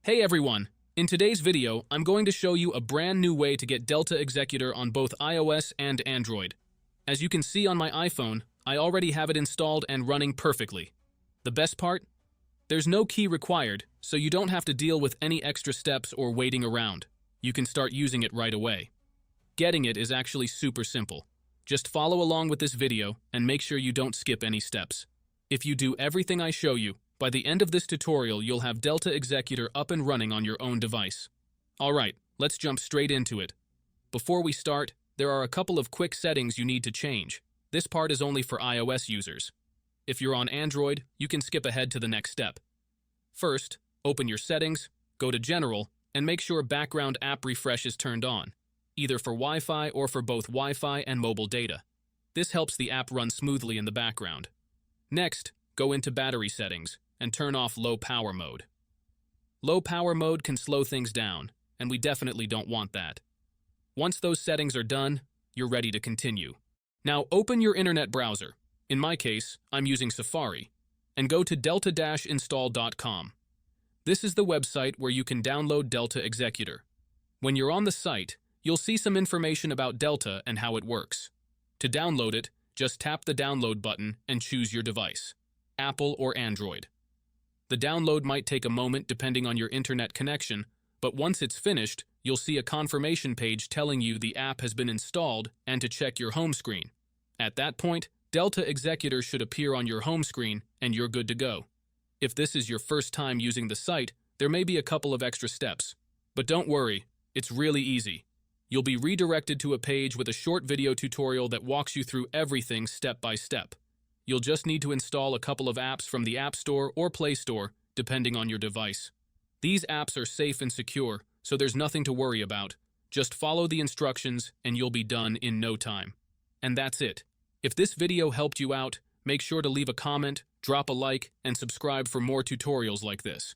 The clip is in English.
Hey everyone! In today's video, I'm going to show you a brand new way to get Delta Executor on both iOS and Android. As you can see on my iPhone, I already have it installed and running perfectly. The best part? There's no key required, so you don't have to deal with any extra steps or waiting around. You can start using it right away. Getting it is actually super simple. Just follow along with this video and make sure you don't skip any steps. If you do everything I show you, by the end of this tutorial, you'll have Delta Executor up and running on your own device. Alright, let's jump straight into it. Before we start, there are a couple of quick settings you need to change. This part is only for iOS users. If you're on Android, you can skip ahead to the next step. First, open your settings, go to General, and make sure background app refresh is turned on, either for Wi-Fi or for both Wi-Fi and mobile data. This helps the app run smoothly in the background. Next, go into battery settings and turn off low power mode. Low power mode can slow things down, and we definitely don't want that. Once those settings are done, you're ready to continue. Now open your internet browser. In my case, I'm using Safari, and go to delta-install.com. This is the website where you can download Delta Executor. When you're on the site, you'll see some information about Delta and how it works. To download it, just tap the download button and choose your device, Apple or Android. The download might take a moment depending on your internet connection, but once it's finished, you'll see a confirmation page telling you the app has been installed and to check your home screen. At that point, Delta Executor should appear on your home screen and you're good to go. If this is your first time using the site, there may be a couple of extra steps. But don't worry, it's really easy. You'll be redirected to a page with a short video tutorial that walks you through everything step by step. You'll just need to install a couple of apps from the App Store or Play Store, depending on your device. These apps are safe and secure, so there's nothing to worry about. Just follow the instructions and you'll be done in no time. And that's it. If this video helped you out, make sure to leave a comment, drop a like, and subscribe for more tutorials like this.